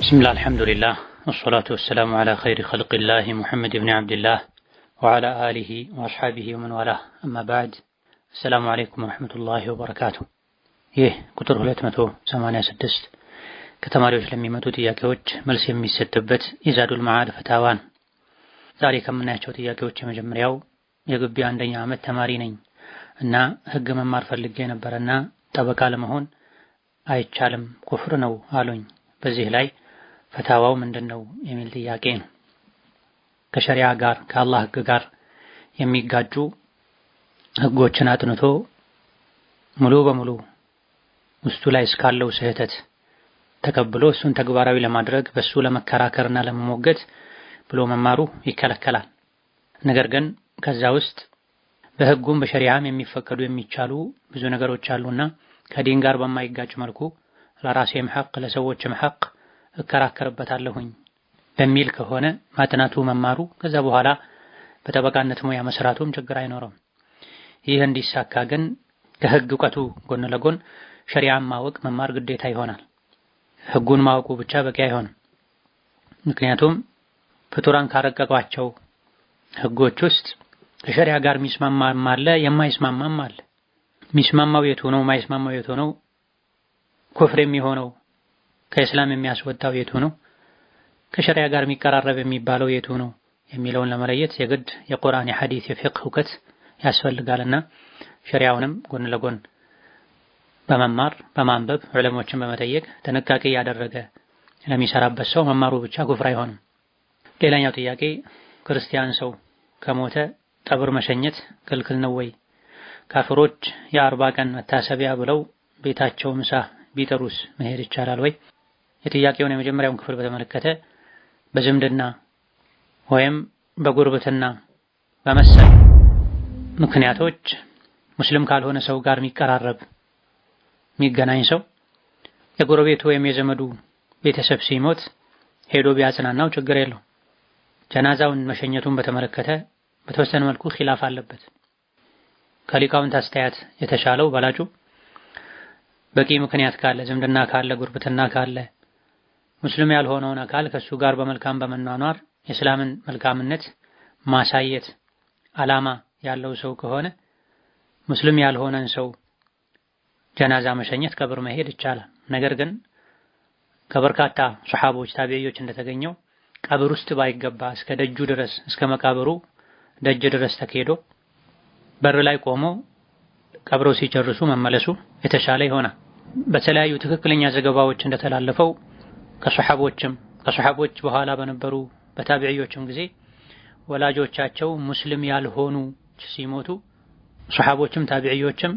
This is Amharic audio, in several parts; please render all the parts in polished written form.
بسم الله الحمد لله والصلاة والسلام على خير خلق الله محمد بن عبد الله وعلى آله وأصحابه ومن والاه أما بعد السلام عليكم ورحمة الله وبركاته ይህ ቁጥር 286 ከተማሪዎች ለሚመጡ ጥያቄዎች መልስ የሚሰጥበት የዛዱል መዓድ ፈታዋን ዛሬ ከምናያቸው ጥያቄዎች የመጀመሪያው የግቢ አንደኛ ዓመት ተማሪ ነኝ እና ህግ መማር ፈልጌ ነበርና ጠበቃ ለመሆን አይቻልም ኩፍር ነው አሉኝ በዚህ ላይ ፈታዋው ምንድነው የሚል ጥያቄ ነው። ከሸሪዓ ጋር ከአላህ ህግ ጋር የሚጋጩ ህጎችን አጥንቶ ሙሉ በሙሉ ውስጡ ላይ እስካለው ስህተት ተቀብሎ እሱን ተግባራዊ ለማድረግ በሱ ለመከራከርና ለመሞገት ብሎ መማሩ ይከለከላል። ነገር ግን ከዛ ውስጥ በህጉም በሸሪዓም የሚፈቀዱ የሚቻሉ ብዙ ነገሮች አሉና ከዲን ጋር በማይጋጭ መልኩ ለራሴም ሐቅ ለሰዎችም ሐቅ እከራከርበታለሁኝ በሚል ከሆነ ማጥናቱ መማሩ ከዛ በኋላ በጠበቃነት ሙያ መስራቱም ችግር አይኖርም። ይህ እንዲሳካ ግን ከህግ እውቀቱ ጎን ለጎን ሸሪዓን ማወቅ መማር ግዴታ ይሆናል። ህጉን ማወቁ ብቻ በቂ አይሆንም። ምክንያቱም ፍጡራን ካረቀቋቸው ህጎች ውስጥ ከሸሪዓ ጋር የሚስማማም አለ የማይስማማም አለ። የሚስማማው የቱ ነው የማይስማማው የቱ ነው ኩፍር የሚሆነው ከእስላም የሚያስወጣው የቱ ነው ከሸሪዓ ጋር የሚቀራረብ የሚባለው የቱ ነው የሚለውን ለመለየት የግድ የቁርአን የሐዲስ የፊቅህ እውቀት ያስፈልጋልና ሸሪዓውንም ጎን ለጎን በመማር በማንበብ ዑለሞችን በመጠየቅ ጥንቃቄ ያደረገ ለሚሰራበት ሰው መማሩ ብቻ ኩፍር አይሆንም። ሌላኛው ጥያቄ ክርስቲያን ሰው ከሞተ ቀብር መሸኘት ክልክል ነው ወይ? ካፍሮች የ40 ቀን መታሰቢያ ብለው ቤታቸው ምሳ ቢጠሩስ መሄድ ይቻላል ወይ? የጥያቄውን የመጀመሪያውን ክፍል በተመለከተ በዝምድና ወይም በጉርብትና በመሰል ምክንያቶች ሙስሊም ካልሆነ ሰው ጋር የሚቀራረብ የሚገናኝ ሰው የጎረቤቱ ወይም የዘመዱ ቤተሰብ ሲሞት ሄዶ ቢያጽናናው ችግር የለው። ጀናዛውን መሸኘቱን በተመለከተ በተወሰነ መልኩ ኺላፍ አለበት። ከሊቃውንት አስተያየት የተሻለው በላጩ በቂ ምክንያት ካለ ዝምድና ካለ ጉርብትና ካለ ሙስሊም ያልሆነውን አካል ከሱ ጋር በመልካም በመኗኗር የእስላምን መልካምነት ማሳየት ዓላማ ያለው ሰው ከሆነ ሙስሊም ያልሆነን ሰው ጀናዛ መሸኘት ቀብር መሄድ ይቻላል። ነገር ግን ከበርካታ ሱሐቦች ታቢዒዎች እንደተገኘው ቀብር ውስጥ ባይገባ እስከ ደጁ ድረስ እስከ መቃብሩ ደጅ ድረስ ተከሄዶ በር ላይ ቆሞ ቀብረው ሲጨርሱ መመለሱ የተሻለ ይሆናል። በተለያዩ ትክክለኛ ዘገባዎች እንደተላለፈው ከሱሐቦች በኋላ በነበሩ በታቢዒዎችም ጊዜ ወላጆቻቸው ሙስሊም ያልሆኑ ሲሞቱ ሱሐቦችም ታቢዒዎችም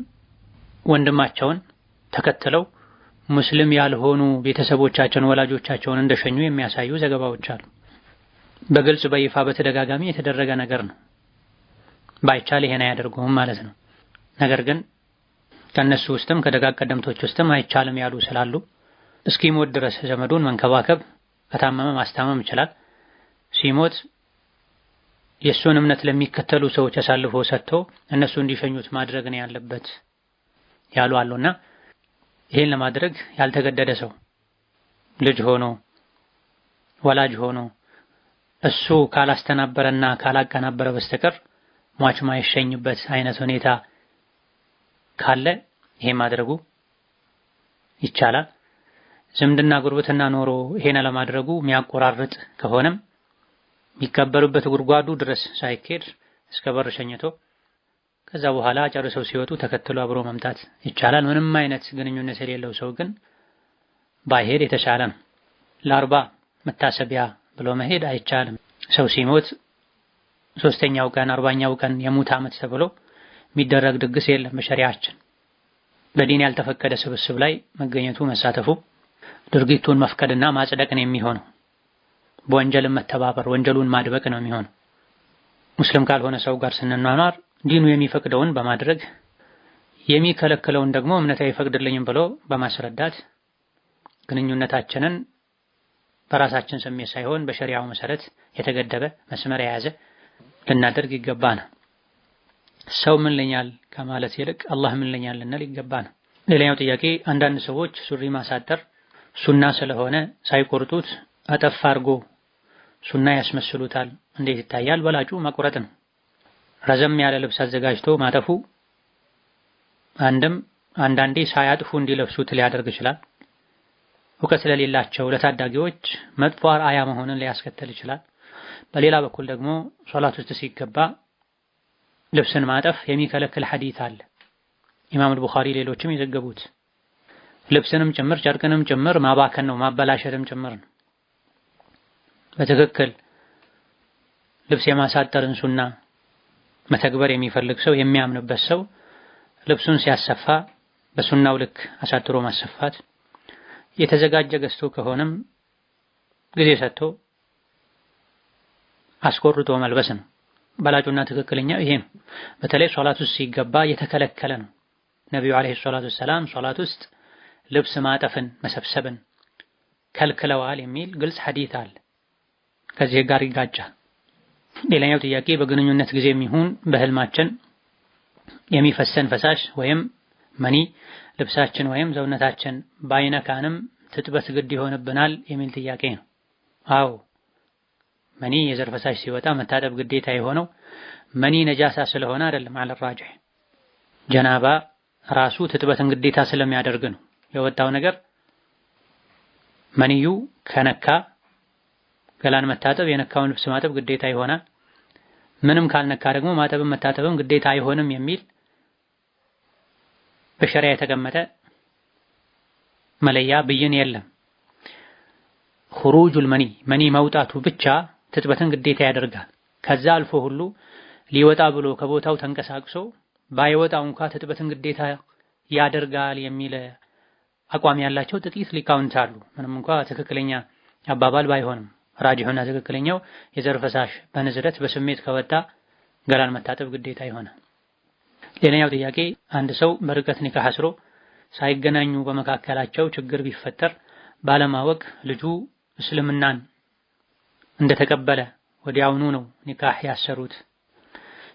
ወንድማቸውን ተከትለው ሙስሊም ያልሆኑ ቤተሰቦቻቸውን ወላጆቻቸውን እንደሸኙ የሚያሳዩ ዘገባዎች አሉ። በግልጽ በይፋ በተደጋጋሚ የተደረገ ነገር ነው። ባይቻል ይሄን አያደርጉም ማለት ነው። ነገር ግን ከነሱ ውስጥም ከደጋግ ቀደምቶች ውስጥም አይቻልም ያሉ ስላሉ እስኪሞት ድረስ ዘመዱን መንከባከብ ከታመመ ማስታመም ይችላል። ሲሞት የእሱን እምነት ለሚከተሉ ሰዎች አሳልፎ ሰጥቶ እነሱ እንዲሸኙት ማድረግ ነው ያለበት ያሉ አሉና ይሄን ለማድረግ ያልተገደደ ሰው ልጅ ሆኖ ወላጅ ሆኖ እሱ ካላስተናበረና ካላቀናበረ በስተቀር ሟች ማይሸኝበት አይነት ሁኔታ ካለ ይሄ ማድረጉ ይቻላል። ዝምድና ጉርብትና ኖሮ ይሄን ለማድረጉ የሚያቆራርጥ ከሆነም የሚቀበሩበት ጉድጓዱ ድረስ ሳይኬድ እስከ በር ሸኝቶ ከዛ በኋላ ጨርሰው ሲወጡ ተከትሎ አብሮ መምጣት ይቻላል። ምንም አይነት ግንኙነት የሌለው ሰው ግን ባይሄድ የተሻለ ነው። ለ40 መታሰቢያ ብሎ መሄድ አይቻልም። ሰው ሲሞት 3ኛው ቀን 40ኛው ቀን የሙት ዓመት ተብሎ የሚደረግ ድግስ የለም በሸሪዓችን። በዲን ያልተፈቀደ ስብስብ ላይ መገኘቱ መሳተፉ ድርጊቱን መፍቀድና ማጽደቅ ነው የሚሆነው። በወንጀልም መተባበር ወንጀሉን ማድበቅ ነው የሚሆነው። ሙስሊም ካልሆነ ሰው ጋር ስንኗኗር ዲኑ የሚፈቅደውን በማድረግ የሚከለክለውን ደግሞ እምነት አይፈቅድልኝም ብሎ በማስረዳት ግንኙነታችንን በራሳችን ስሜት ሳይሆን በሸሪዓው መሰረት የተገደበ መስመር የያዘ ልናደርግ ይገባናል። ሰው ምን ለኛል ከማለት ይልቅ አላህ ምን ለኛል ልንል ይገባናል። ሌላኛው ጥያቄ አንዳንድ ሰዎች ሱሪ ማሳጠር ሱና ስለሆነ ሳይቆርጡት አጠፍ አድርጎ ሱና ያስመስሉታል። እንዴት ይታያል? በላጩ መቁረጥ ነው። ረዘም ያለ ልብስ አዘጋጅቶ ማጠፉ አንዳንዴ ሳያጥፉ እንዲለብሱት ሊያደርግ ይችላል። እውቀት ስለሌላቸው ለታዳጊዎች መጥፎ አርአያ መሆንን ሊያስከትል ይችላል። በሌላ በኩል ደግሞ ሶላት ውስጥ ሲገባ ልብስን ማጠፍ የሚከለክል ሐዲስ አለ። ኢማም አልቡኻሪ ሌሎችም የዘገቡት ልብስንም ጭምር ጨርቅንም ጭምር ማባከን ነው፣ ማበላሸትም ጭምር ነው። በትክክል ልብስ የማሳጠርን ሱና መተግበር የሚፈልግ ሰው የሚያምንበት ሰው ልብሱን ሲያሰፋ በሱናው ልክ አሳጥሮ ማሰፋት፣ የተዘጋጀ ገዝቶ ከሆነም ጊዜ ሰጥቶ አስቆርጦ መልበስ ነው። በላጩና ትክክለኛው ይሄ ነው። በተለይ ሶላት ውስጥ ሲገባ የተከለከለ ነው። ነብዩ አለይሂ ሰላቱ ሰላም ሶላት ውስጥ ልብስ ማጠፍን መሰብሰብን ከልክለዋል የሚል ግልጽ ሐዲስ አለ። ከዚህ ጋር ይጋጫል። ሌላኛው ጥያቄ በግንኙነት ጊዜም ይሁን በህልማችን የሚፈሰን ፈሳሽ ወይም መኒ ልብሳችን ወይም ሰውነታችን ባይነካንም ትጥበት ግድ ይሆንብናል የሚል ጥያቄ ነው። አዎ መኒ የዘር ፈሳሽ ሲወጣ መታጠብ ግዴታ የሆነው መኒ ነጃሳ ስለሆነ አይደለም። አለ ራጅህ ጀናባ ራሱ ትጥበትን ግዴታ ስለሚያደርግ ነው። የወጣው ነገር መንዩ ከነካ ገላን መታጠብ የነካውን ልብስ ማጠብ ግዴታ ይሆናል። ምንም ካልነካ ደግሞ ማጠብም መታጠብም ግዴታ አይሆንም የሚል በሸሪዓ የተቀመጠ መለያ ብይን የለም። ኹሩጁል መኒ መውጣቱ ብቻ ትጥበትን ግዴታ ያደርጋል። ከዛ አልፎ ሁሉ ሊወጣ ብሎ ከቦታው ተንቀሳቅሶ ባይወጣው እንኳን ትጥበትን ግዴታ ያደርጋል የሚል አቋም ያላቸው ጥቂት ሊቃውንት አሉ። ምንም እንኳን ትክክለኛ አባባል ባይሆንም ራጂሑና ትክክለኛው የዘር ፈሳሽ በንዝረት በስሜት ከወጣ ገላን መታጠብ ግዴታ ይሆናል። ሌላኛው ጥያቄ አንድ ሰው በርቀት ኒካህ አስሮ ሳይገናኙ በመካከላቸው ችግር ቢፈጠር ባለማወቅ ልጁ እስልምናን እንደተቀበለ ወዲያውኑ ነው ኒካህ ያሰሩት።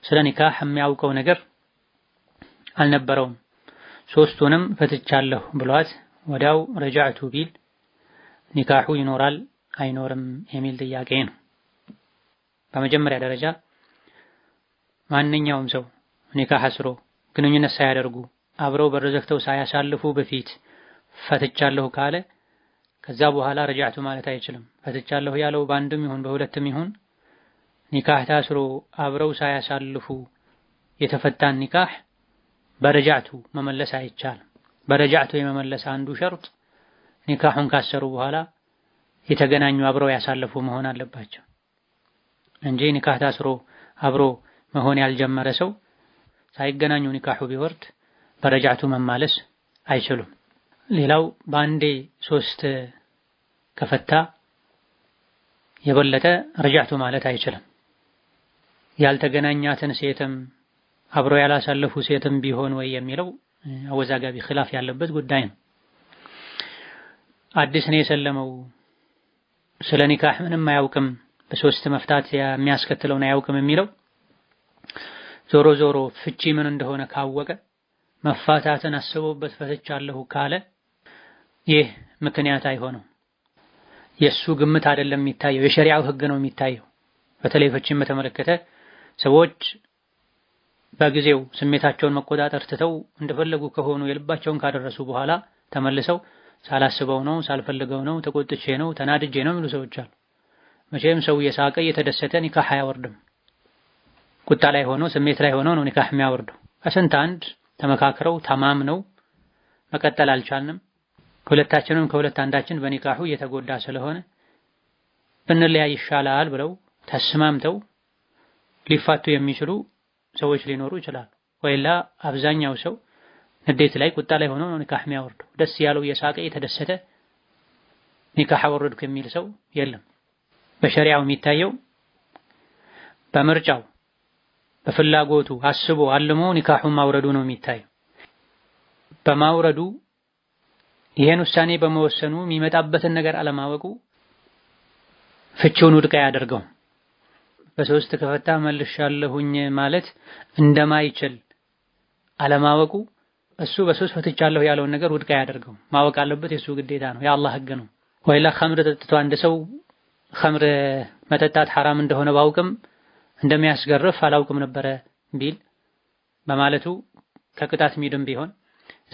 ስለ ኒካህ የሚያውቀው ነገር አልነበረውም። ሶስቱንም ፈትቻለሁ ብሏት ወዲያው ረጃዕቱ ቢል ኒካሁ ይኖራል አይኖርም የሚል ጥያቄ ነው። በመጀመሪያ ደረጃ ማንኛውም ሰው ኒካህ አስሮ ግንኙነት ሳያደርጉ አብረው በር ዘግተው ሳያሳልፉ በፊት ፈትቻለሁ ካለ ከዛ በኋላ ረጃዕቱ ማለት አይችልም። ፈትቻለሁ ያለው በአንድም ይሁን በሁለትም ይሁን ኒካህ ታስሮ አብረው ሳያሳልፉ የተፈታን ኒካህ በረጃዕቱ መመለስ አይቻልም። በረጃዕቱ የመመለስ አንዱ ሸርጥ ኒካሁን ካሰሩ በኋላ የተገናኙ አብረው ያሳለፉ መሆን አለባቸው እንጂ ኒካህ ታስሮ አብሮ መሆን ያልጀመረ ሰው ሳይገናኙ ኒካሁ ቢወርድ በረጃዕቱ መማለስ አይችሉም። ሌላው በአንዴ ሶስት ከፈታ የበለጠ ረጃዕቱ ማለት አይችልም። ያልተገናኛትን ሴትም አብሮ ያላሳለፉ ሴትም ቢሆን ወይ የሚለው አወዛጋቢ ኺላፍ ያለበት ጉዳይ ነው። አዲስ ነው የሰለመው ስለ ኒካህ ምንም አያውቅም በሶስት መፍታት የሚያስከትለውን አያውቅም የሚለው ዞሮ ዞሮ ፍቺ ምን እንደሆነ ካወቀ መፋታትን አስቦበት ፈትቻለሁ ካለ ይህ ምክንያት አይሆንም። የሱ ግምት አይደለም የሚታየው፣ የሸሪዓው ህግ ነው የሚታየው። በተለይ ፍቺን በተመለከተ ሰዎች በጊዜው ስሜታቸውን መቆጣጠር ትተው እንደፈለጉ ከሆኑ የልባቸውን ካደረሱ በኋላ ተመልሰው ሳላስበው ነው፣ ሳልፈልገው ነው፣ ተቆጥቼ ነው፣ ተናድጄ ነው የሚሉ ሰዎች አሉ። መቼም ሰው የሳቀ የተደሰተ ኒካህ አያወርድም። ቁጣ ላይ ሆኖ ስሜት ላይ ሆኖ ነው ኒካህ የሚያወርደው። ከስንት አንድ ተመካክረው ተማምነው መቀጠል አልቻልንም፣ ሁለታችንም ከሁለት አንዳችን በኒካሁ እየተጎዳ ስለሆነ ብንለያይ ይሻላል ብለው ተስማምተው ሊፋቱ የሚችሉ ሰዎች ሊኖሩ ይችላሉ። ወይላ አብዛኛው ሰው ንዴት ላይ ቁጣ ላይ ሆኖ ነው ኒካህ የሚያወርደው። ደስ ያለው የሳቀ የተደሰተ ኒካህ አወረድኩ የሚል ሰው የለም። በሸሪዓው የሚታየው በምርጫው በፍላጎቱ አስቦ አልሞ ኒካሁን ማውረዱ ነው የሚታየው። በማውረዱ ይሄን ውሳኔ በመወሰኑ የሚመጣበትን ነገር አለማወቁ ፍቺውን ውድቅ አያደርገውም። በሶስት ከፈታ መልሻለሁኝ ማለት እንደማይችል አለማወቁ እሱ በሶስት ፈትቻለሁ ያለውን ነገር ውድቅ አያደርገውም። ማወቅ አለበት፣ የሱ ግዴታ ነው፣ የአላህ ህግ ነው። ወይላ ኸምር ጠጥቶ አንድ ሰው ኸምር መጠጣት ሐራም እንደሆነ ባውቅም እንደሚያስገርፍ አላውቅም ነበረ ቢል በማለቱ ከቅጣት ሚድም ቢሆን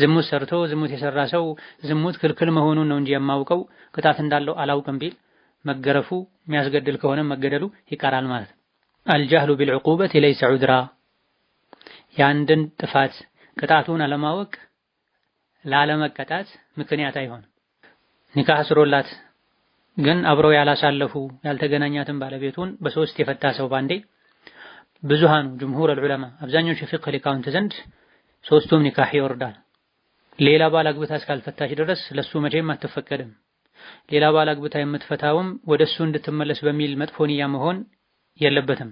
ዝሙት ሰርቶ ዝሙት የሰራ ሰው ዝሙት ክልክል መሆኑን ነው እንጂ የማውቀው ቅጣት እንዳለው አላውቅም ቢል መገረፉ የሚያስገድል ከሆነ መገደሉ ይቀራል ማለት ነው። አልጃህሉ ቢልዑቁበት ለይሰ ዑድራ፣ የአንድን ጥፋት ቅጣቱን አለማወቅ ላለመቀጣት ምክንያት አይሆንም። ኒካህ አስሮላት ግን አብረው ያላሳለፉ ያልተገናኛትን ባለቤቱን በሶስት የፈታ ሰው ባንዴ ብዙሃኑ ጅምሁር አልዑለማ አብዛኞቹ የፊቅህ ሊቃውንት ዘንድ ሶስቱም ኒካህ ይወርዳል። ሌላ ባል አግብታ እስካልፈታች ድረስ ለሱ መቼም አትፈቀድም። ሌላ ባል አግብታ የምትፈታውም ወደሱ እንድትመለስ በሚል መጥፎ ንያ መሆን የለበትም።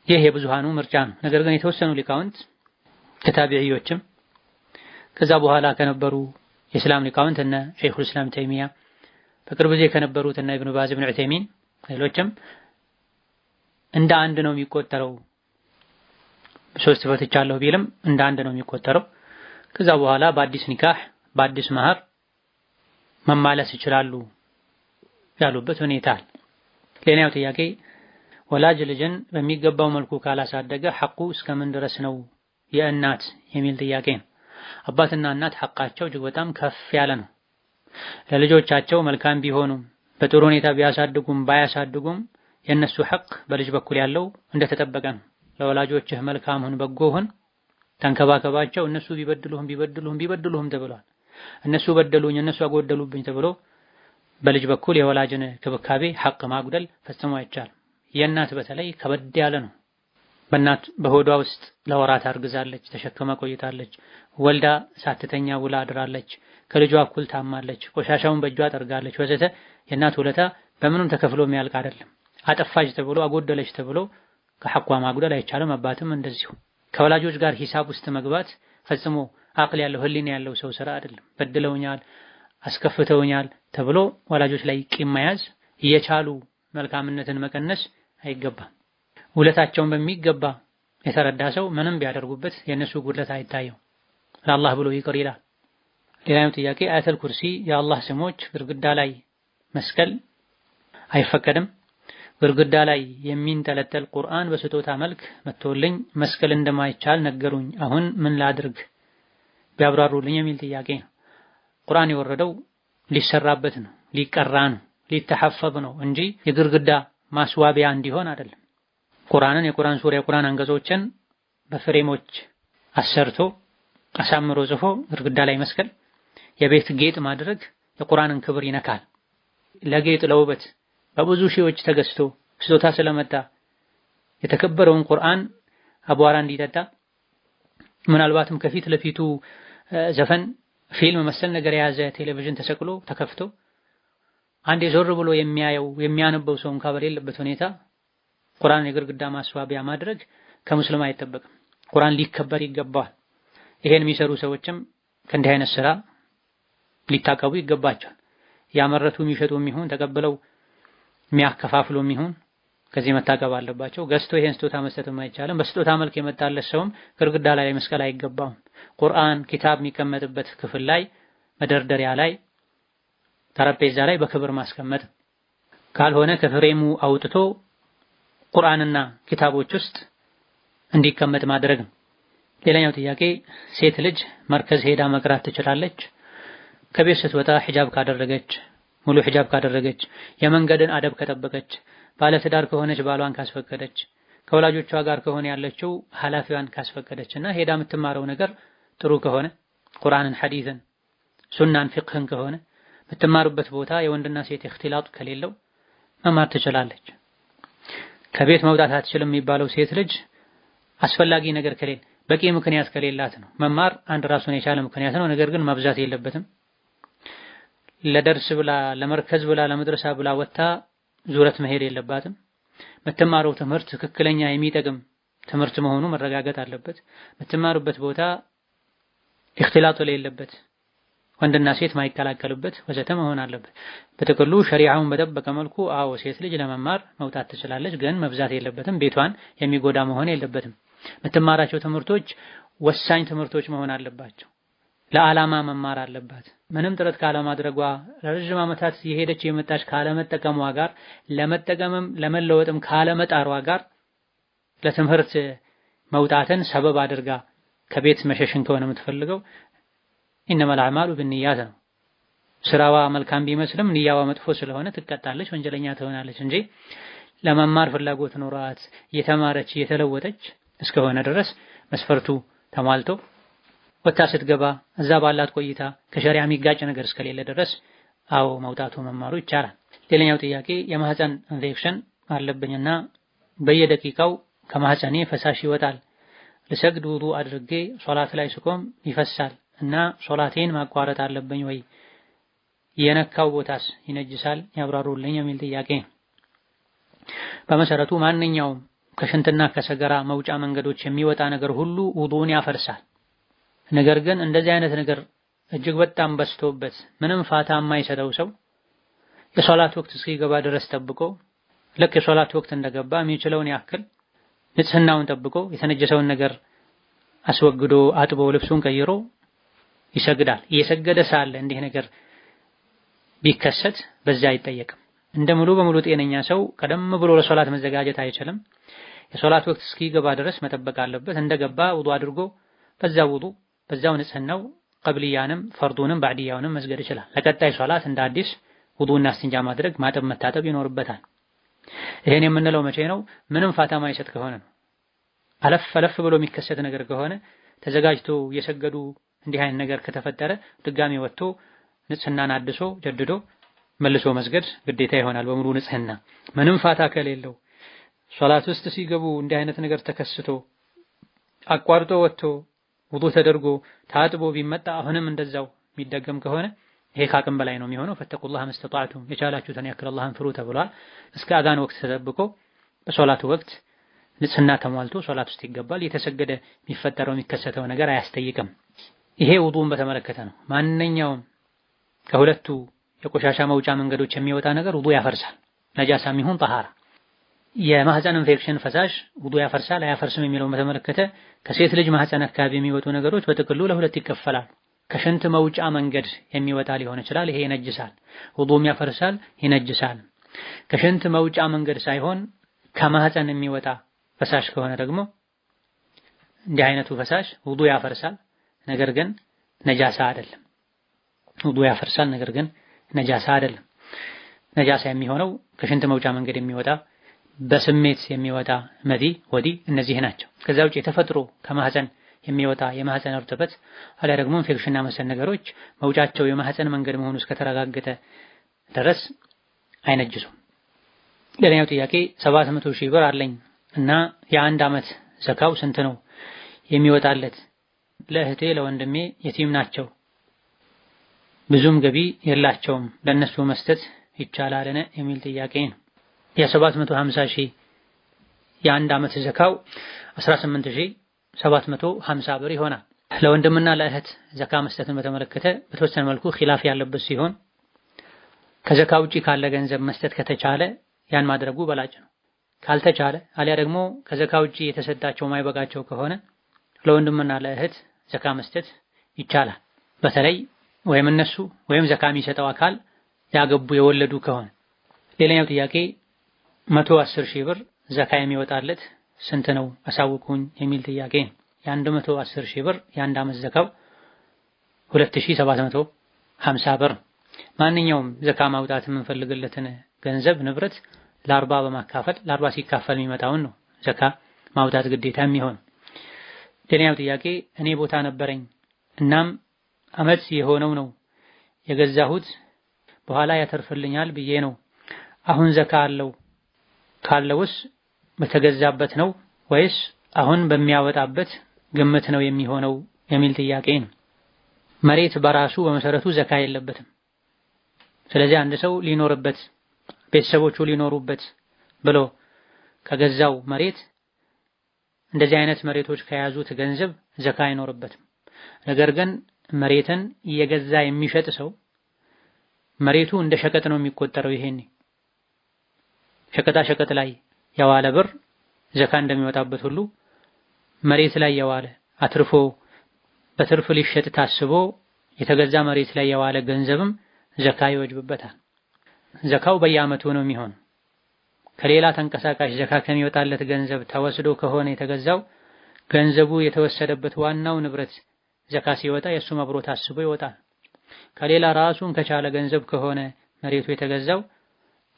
ይህ የብዙሃኑ ምርጫ ነው። ነገር ግን የተወሰኑ ሊቃውንት ከታቢዒዮችም ከዛ በኋላ ከነበሩ የእስላም ሊቃውንት እነ ሸይኹል ኢስላም ተይሚያ በቅርብ ጊዜ ከነበሩት እነ ኢብኑ ባዝ ኢብኑ ዑተይሚን ሌሎችም እንደ አንድ ነው የሚቆጠረው። ሶስት ፈትቻለሁ ቢልም እንደ አንድ ነው የሚቆጠረው። ከዛ በኋላ በአዲስ ኒካህ በአዲስ መህር መማለስ ይችላሉ ያሉበት ሁኔታ። ሌላው ጥያቄ ወላጅ ልጅን በሚገባው መልኩ ካላሳደገ ሐቁ እስከምን ድረስ ነው የእናት የሚል ጥያቄ ነው። አባትና እናት ሐቃቸው እጅግ በጣም ከፍ ያለ ነው። ለልጆቻቸው መልካም ቢሆኑም በጥሩ ሁኔታ ቢያሳድጉም ባያሳድጉም የእነሱ ሐቅ በልጅ በኩል ያለው እንደተጠበቀ ነው። ለወላጆችህ መልካም ሁን፣ በጎ ሁን፣ ተንከባከባቸው። እነሱ ቢበድሉህም ተብሏል። እነሱ በደሉኝ፣ እነሱ አጎደሉብኝ ተብሎ በልጅ በኩል የወላጅን ክብካቤ ሐቅ ማጉደል ፈጽሞ አይቻልም። የእናት በተለይ ከበድ ያለ ነው። በእናት በሆዷ ውስጥ ለወራት አርግዛለች፣ ተሸክማ ቆይታለች፣ ወልዳ ሳትተኛ ውላ አድራለች፣ ከልጇ እኩል ታማለች፣ ቆሻሻውን በእጇ ጠርጋለች ወዘተ። የእናት ውለታ በምንም ተከፍሎ የሚያልቅ አይደለም። አጠፋች ተብሎ አጎደለች ተብሎ ከሐቋ ማጉደል አይቻልም። አባትም እንደዚሁ። ከወላጆች ጋር ሂሳብ ውስጥ መግባት ፈጽሞ አቅል ያለው ህሊና ያለው ሰው ስራ አይደለም። በድለውኛል፣ አስከፍተውኛል ተብሎ ወላጆች ላይ ቂም መያዝ፣ እየቻሉ መልካምነትን መቀነስ አይገባም። ውለታቸውን በሚገባ የተረዳ ሰው ምንም ቢያደርጉበት የእነሱ ጉድለት አይታየው፣ ለአላህ ብሎ ይቅር ይላል። ሌላኛው ጥያቄ አያተል ኩርሲ የአላህ ስሞች ግድግዳ ላይ መስቀል አይፈቀድም። ግድግዳ ላይ የሚንጠለጠል ቁርአን በስጦታ መልክ መጥቶልኝ መስቀል እንደማይቻል ነገሩኝ። አሁን ምን ላድርግ ቢያብራሩልኝ የሚል ጥያቄ ነው። ቁርአን የወረደው ሊሰራበት ነው፣ ሊቀራ ነው፣ ሊተሐፈዝ ነው እንጂ የግድግዳ ማስዋቢያ እንዲሆን አይደለም። ቁርአንን የቁርአን ሱራ የቁርአን አንቀጾችን በፍሬሞች አሰርቶ አሳምሮ ጽፎ ግድግዳ ላይ መስቀል የቤት ጌጥ ማድረግ የቁርአንን ክብር ይነካል። ለጌጥ ለውበት በብዙ ሺዎች ተገዝቶ ስጦታ ስለመጣ የተከበረውን ቁርአን አቧራ እንዲጠጣ ምናልባትም ከፊት ለፊቱ ዘፈን ፊልም መሰል ነገር የያዘ ቴሌቪዥን ተሰቅሎ ተከፍቶ አንድ የዞር ብሎ የሚያየው የሚያነበው ሰው እንኳን በሌለበት ሁኔታ ቁርአን የግድግዳ ማስዋቢያ ማድረግ ከሙስሊም አይጠበቅም። ቁርአን ሊከበር ይገባዋል። ይሄን የሚሰሩ ሰዎችም ከእንዲህ አይነት ስራ ሊታቀቡ ይገባቸዋል። ያመረቱ የሚሸጡም ይሁን ተቀብለው የሚያከፋፍሉም ይሁን ከዚህ መታቀብ አለባቸው። ገዝቶ ይሄን ስጦታ መስጠትም አይቻልም። በስጦታ መልክ የመጣለት ሰውም ግድግዳ ላይ መስቀል አይገባውም። ቁርአን ኪታብ የሚቀመጥበት ክፍል ላይ መደርደሪያ ላይ ጠረጴዛ ላይ በክብር ማስቀመጥ ካልሆነ ከፍሬሙ አውጥቶ ቁርአንና ኪታቦች ውስጥ እንዲቀመጥ ማድረግ ነው። ሌላኛው ጥያቄ ሴት ልጅ መርከዝ ሄዳ መቅራት ትችላለች? ከቤት ስትወጣ ሒጃብ ካደረገች ሙሉ ሒጃብ ካደረገች የመንገድን አደብ ከጠበቀች ባለትዳር ከሆነች ባሏን ካስፈቀደች ከወላጆቿ ጋር ከሆነ ያለችው ኃላፊዋን ካስፈቀደችና ሄዳ የምትማረው ነገር ጥሩ ከሆነ ቁርአንን፣ ሐዲስን፣ ሱናን፣ ፊቅህን ከሆነ የምትማሩበት ቦታ የወንድና ሴት እክትላጥ ከሌለው መማር ትችላለች። ከቤት መውጣት አትችልም የሚባለው ሴት ልጅ አስፈላጊ ነገር ከሌለ በቂ ምክንያት ከሌላት ነው። መማር አንድ ራሱን የቻለ ምክንያት ነው። ነገር ግን መብዛት የለበትም። ለደርስ ብላ ለመርከዝ ብላ ለመድረሳ ብላ ወጥታ ዙረት መሄድ የለባትም። የምትማረው ትምህርት ትክክለኛ የሚጠቅም ትምህርት መሆኑ መረጋገጥ አለበት። የምትማሩበት ቦታ እክትላጥ የሌለበት ወንድና ሴት ማይቀላቀልበት ወዘተ መሆን አለበት። በጥቅሉ ሸሪዓውን በጠበቀ መልኩ አዎ ሴት ልጅ ለመማር መውጣት ትችላለች፣ ግን መብዛት የለበትም። ቤቷን የሚጎዳ መሆን የለበትም። የምትማራቸው ትምህርቶች ወሳኝ ትምህርቶች መሆን አለባቸው። ለዓላማ መማር አለባት። ምንም ጥረት ካለማድረጓ ለረጅም ዓመታት የሄደች የመጣች ካለመጠቀሟ ጋር ለመጠቀምም ለመለወጥም ካለመጣሯ ጋር ለትምህርት መውጣትን ሰበብ አድርጋ ከቤት መሸሽን ከሆነ የምትፈልገው ኢነመል አዕማሉ ቢንኒያት ነው። ስራዋ መልካም ቢመስልም ንያዋ መጥፎ ስለሆነ ትቀጣለች፣ ወንጀለኛ ትሆናለች እንጂ ለመማር ፍላጎት ኖሯት እየተማረች እየተለወጠች እስከሆነ ድረስ መስፈርቱ ተሟልቶ ወታ ስትገባ እዛ ባላት ቆይታ ከሸሪዓ የሚጋጭ ነገር እስከሌለ ድረስ አዎ መውጣቱ መማሩ ይቻላል። ሌላኛው ጥያቄ የማህፀን ኢንፌክሽን አለብኝና በየደቂቃው ከማህፀኔ ፈሳሽ ይወጣል። ልሰግድ ውዱእ አድርጌ ሶላት ላይ ስቆም ይፈሳል እና ሶላቴን ማቋረጥ አለብኝ ወይ? የነካው ቦታስ ይነጅሳል? ያብራሩልኝ የሚል ጥያቄ። በመሰረቱ ማንኛውም ከሽንትና ከሰገራ መውጫ መንገዶች የሚወጣ ነገር ሁሉ ውዱእን ያፈርሳል። ነገር ግን እንደዚህ አይነት ነገር እጅግ በጣም በዝቶበት ምንም ፋታ የማይሰጠው ሰው የሶላት ወቅት እስኪገባ ድረስ ጠብቆ ልክ የሶላት ወቅት እንደገባ የሚችለውን ያክል ንጽህናውን ጠብቆ የተነጀሰውን ነገር አስወግዶ አጥቦ ልብሱን ቀይሮ ይሰግዳል። እየሰገደ ሳለ እንዲህ ነገር ቢከሰት በዛ አይጠየቅም። እንደ ሙሉ በሙሉ ጤነኛ ሰው ቀደም ብሎ ለሶላት መዘጋጀት አይችልም። የሶላት ወቅት እስኪገባ ድረስ መጠበቅ አለበት። እንደገባ ውዱእ አድርጎ በዛው ውዱእ በዛው ንጽህናው ቀብልያንም ፈርዱንም ባዕድያውንም መስገድ ይችላል። ለቀጣይ ሶላት እንደ አዲስ ውዱእና እስቲንጃ ማድረግ ማጠብ መታጠብ ይኖርበታል። ይሄን የምንለው መቼ ነው? ምንም ፋታ ማይሰጥ ከሆነ ነው። አለፍ ብሎ የሚከሰት ነገር ከሆነ ተዘጋጅቶ የሰገዱ እንዲህ አይነት ነገር ከተፈጠረ ድጋሚ ወጥቶ ንጽህናን አድሶ ጀድዶ መልሶ መስገድ ግዴታ ይሆናል በሙሉ ንጽህና። ምንም ፋታ ከሌለው ሶላት ውስጥ ሲገቡ እንዲህ አይነት ነገር ተከስቶ አቋርጦ ወጥቶ ውዱእ ተደርጎ ታጥቦ ቢመጣ አሁንም እንደዛው የሚደገም ከሆነ ይሄ ከአቅም በላይ ነው የሚሆነው። ፈተቁላህ መስተጣዕቱም የቻላችሁትን ያክል አላህን ፍሩ ተብሏል። እስከ አዛን ወቅት ተጠብቆ በሶላቱ ወቅት ንጽህና ተሟልቶ ሶላት ውስጥ ይገባል። የተሰገደ የሚፈጠረው የሚከሰተው ነገር አያስጠይቅም። ይሄ ውዱእን በተመለከተ ነው። ማንኛውም ከሁለቱ የቆሻሻ መውጫ መንገዶች የሚወጣ ነገር ውዱእ ያፈርሳል። ነጃሳም ይሁን ጠሃራ። የማህፀን ኢንፌክሽን ፈሳሽ ውዱእ ያፈርሳል አያፈርስም የሚለውን በተመለከተ ከሴት ልጅ ማህፀን አካባቢ የሚወጡ ነገሮች በጥቅሉ ለሁለት ይከፈላል። ከሽንት መውጫ መንገድ የሚወጣ ሊሆን ይችላል። ይሄ ይነጅሳል፣ ውዱእም ያፈርሳል፣ ይነጅሳል። ከሽንት መውጫ መንገድ ሳይሆን ከማህፀን የሚወጣ ፈሳሽ ከሆነ ደግሞ እንዲህ አይነቱ ፈሳሽ ውዱእ ያፈርሳል፣ ነገር ግን ነጃሳ አይደለም። ውዱእ ያፈርሳል፣ ነገር ግን ነጃሳ አይደለም። ነጃሳ የሚሆነው ከሽንት መውጫ መንገድ የሚወጣ በስሜት የሚወጣ መዲ ወዲ እነዚህ ናቸው። ከዛ ውጭ የተፈጥሮ ከማህፀን የሚወጣ የማህፀን እርጥበት አሊያ ደግሞ ኢንፌክሽንና መሰል ነገሮች መውጫቸው የማህፀን መንገድ መሆኑ እስከተረጋገጠ ድረስ አይነጅሱም። ሌላኛው ጥያቄ 700 ሺህ ብር አለኝ እና የአንድ ዓመት ዘካው ስንት ነው የሚወጣለት? ለእህቴ ለወንድሜ የቲም ናቸው፣ ብዙም ገቢ የላቸውም፣ ለነሱ መስጠት ይቻላልን የሚል ጥያቄ ነው። የ750 ሺህ የአንድ ዓመት ዘካው 18750 ብር ይሆናል። ለወንድምና ለእህት ዘካ መስጠትን በተመለከተ በተወሰነ መልኩ ኺላፍ ያለበት ሲሆን ከዘካ ውጪ ካለ ገንዘብ መስጠት ከተቻለ ያን ማድረጉ በላጭ ነው። ካልተቻለ አሊያ ደግሞ ከዘካ ውጪ የተሰጣቸው ማይበቃቸው ከሆነ ለወንድምና ለእህት ዘካ መስጠት ይቻላል። በተለይ ወይም እነሱ ወይም ዘካ የሚሰጠው አካል ያገቡ የወለዱ ከሆነ። ሌላኛው ጥያቄ 110 ሺህ ብር ዘካ የሚወጣለት ስንት ነው አሳውቁኝ የሚል ጥያቄ ነው። የ110 ሺህ ብር የአንድ ዓመት ዘካው 2750 ብር። ማንኛውም ዘካ ማውጣት የምንፈልግለትን ገንዘብ ንብረት ለ40 በማካፈል ለ40 ሲካፈል የሚመጣውን ነው ዘካ ማውጣት ግዴታ የሚሆን። ሌላኛው ጥያቄ እኔ ቦታ ነበረኝ እናም አመት የሆነው ነው የገዛሁት በኋላ ያተርፍልኛል ብዬ ነው። አሁን ዘካ አለው? ካለውስ በተገዛበት ነው ወይስ አሁን በሚያወጣበት ግምት ነው የሚሆነው የሚል ጥያቄ ነው። መሬት በራሱ በመሰረቱ ዘካ የለበትም። ስለዚህ አንድ ሰው ሊኖርበት ቤተሰቦቹ ሊኖሩበት ብሎ ከገዛው መሬት እንደዚህ አይነት መሬቶች ከያዙት ገንዘብ ዘካ አይኖርበትም። ነገር ግን መሬትን እየገዛ የሚሸጥ ሰው መሬቱ እንደ ሸቀጥ ነው የሚቆጠረው። ይሄን ሸቀጣ ሸቀጥ ላይ የዋለ ብር ዘካ እንደሚወጣበት ሁሉ መሬት ላይ የዋለ አትርፎ በትርፍ ሊሸጥ ታስቦ የተገዛ መሬት ላይ የዋለ ገንዘብም ዘካ ይወጅብበታል። ዘካው በየዓመቱ ነው የሚሆነው። ከሌላ ተንቀሳቃሽ ዘካ ከሚወጣለት ገንዘብ ተወስዶ ከሆነ የተገዛው ገንዘቡ የተወሰደበት ዋናው ንብረት ዘካ ሲወጣ የእሱም አብሮ ታስቦ ይወጣል። ከሌላ ራሱን ከቻለ ገንዘብ ከሆነ መሬቱ የተገዛው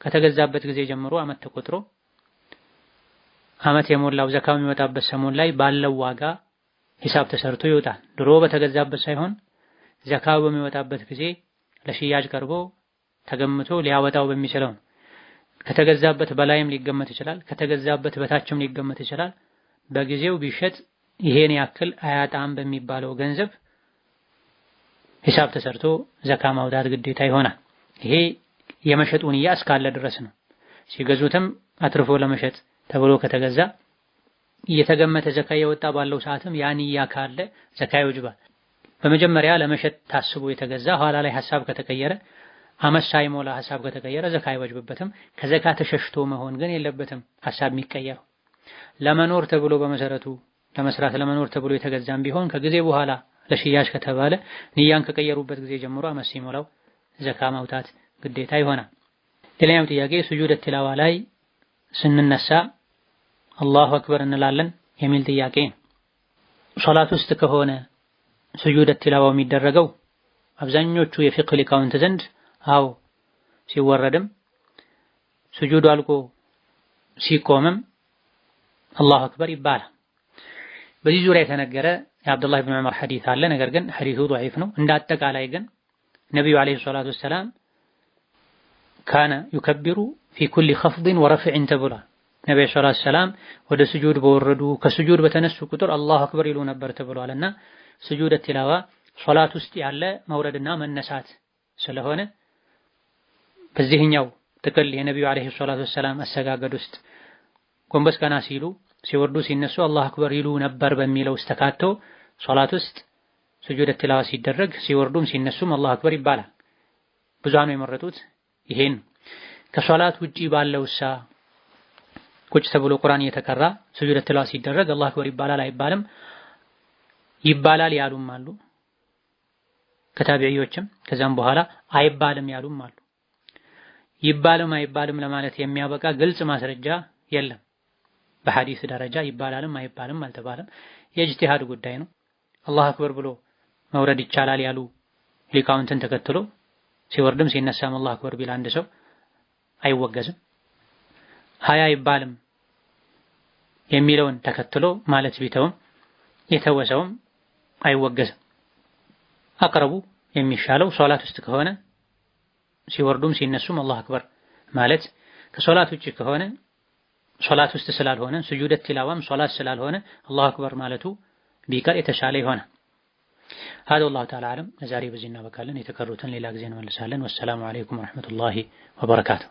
ከተገዛበት ጊዜ ጀምሮ ዓመት ተቆጥሮ ዓመት የሞላው ዘካው የሚወጣበት ሰሞን ላይ ባለው ዋጋ ሂሳብ ተሰርቶ ይወጣል። ድሮ በተገዛበት ሳይሆን ዘካው በሚወጣበት ጊዜ ለሽያጭ ቀርቦ ተገምቶ ሊያወጣው በሚችለው ከተገዛበት በላይም ሊገመት ይችላል፣ ከተገዛበት በታችም ሊገመት ይችላል። በጊዜው ቢሸጥ ይሄን ያክል አያጣም በሚባለው ገንዘብ ሂሳብ ተሰርቶ ዘካ ማውጣት ግዴታ ይሆናል። ይሄ የመሸጡ ንያ እስካለ ድረስ ነው። ሲገዙትም አትርፎ ለመሸጥ ተብሎ ከተገዛ እየተገመተ ዘካ የወጣ ባለው ሰዓትም ያ ንያ ካለ ዘካ ይወጅባል። በመጀመሪያ ለመሸጥ ታስቦ የተገዛ ኋላ ላይ ሐሳብ ከተቀየረ ዓመት ሳይሞላ ሐሳብ ከተቀየረ ዘካ አይወጅብበትም። ከዘካ ተሸሽቶ መሆን ግን የለበትም። ሐሳብ የሚቀየረው ለመኖር ተብሎ በመሰረቱ ለመስራት ለመኖር ተብሎ የተገዛም ቢሆን ከጊዜ በኋላ ለሽያጭ ከተባለ ንያን ከቀየሩበት ጊዜ ጀምሮ ዓመት ሲሞላው ዘካ ማውጣት ግዴታ ይሆናል። ሌላኛው ጥያቄ ሱጁድ ቲላዋ ላይ ስንነሳ አላሁ አክበር እንላለን የሚል ጥያቄ። ሶላት ውስጥ ከሆነ ሱጁድ ቲላዋው የሚደረገው አብዛኞቹ የፊቅህ ሊቃውንት ዘንድ አው ሲወረድም ሱጁዱ አልቆ ሲቆምም አላሁ አክበር ይባላል። በዚህ ዙሪያ የተነገረ የአብዱላህ ኢብኑ ዑመር ሐዲስ አለ። ነገር ግን ሐዲሱ ضعيف ነው። እንደ አጠቃላይ ግን ነብዩ አለይሂ ሰላቱ ወሰላም ካነ ዩከብሩ ፊ ኩሊ ኸፍድን ወረፍዕን ተብሏል። ነብዩ ሰለላሁ ዐለይሂ ወሰለም ወደ ስጁድ በወረዱ ከስጁድ በተነሱ ቁጥር አላሁ አክበር ይሉ ነበር ተብሏልና ስጁድ ቲላዋ ሶላት ውስጥ ያለ መውረድና መነሳት ስለሆነ በዚህኛው ጥቅል የነብዩ አለይሂ ሰላቱ ወሰላም አሰጋገድ ውስጥ ጎንበስ ቀና ሲሉ ሲወርዱ ሲነሱ አላሁ አክበር ይሉ ነበር በሚለው ተካቶ ሶላት ውስጥ ስጁድ ቲላዋ ሲደረግ ሲወርዱም ሲነሱም አላሁ አክበር ይባላል። ብዙሃኑ የመረጡት ይሄን። ከሶላት ውጪ ባለውሳ ቁጭ ተብሎ ቁርአን እየተቀራ ስጁድ ቲላዋ ሲደረግ አላሁ አክበር ይባላል አይባልም? ይባላል ያሉም አሉ ከታቢዒዎችም። ከዛም በኋላ አይባልም ያሉም አሉ። ይባልም አይባልም ለማለት የሚያበቃ ግልጽ ማስረጃ የለም። በሐዲስ ደረጃ ይባላልም አይባልም አልተባለም። የኢጅቲሃድ ጉዳይ ነው። አላሁ አክበር ብሎ መውረድ ይቻላል ያሉ ሊቃውንትን ተከትሎ ሲወርድም ሲነሳም አላሁ አክበር ቢል አንድ ሰው አይወገዝም። ሀያ አይባልም የሚለውን ተከትሎ ማለት ቢተውም የተወሰውም አይወገዝም። አቅረቡ የሚሻለው ሶላት ውስጥ ከሆነ ሲወርዱም ሲነሱም አላሁ አክበር ማለት፣ ከሶላት ውጪ ከሆነ ሶላት ውስጥ ስላልሆነ ስጁድ ቲላዋም ሶላት ስላልሆነ አላሁ አክበር ማለቱ ቢቀር የተሻለ ይሆናል። هذا والله تعالى أعلم። ለዛሬ በዚህ እናበቃለን። የተቀሩትን ሌላ ጊዜ እንመልሳለን። ወሰላሙ አለይኩም ወራህመቱላሂ ወበረካቱ።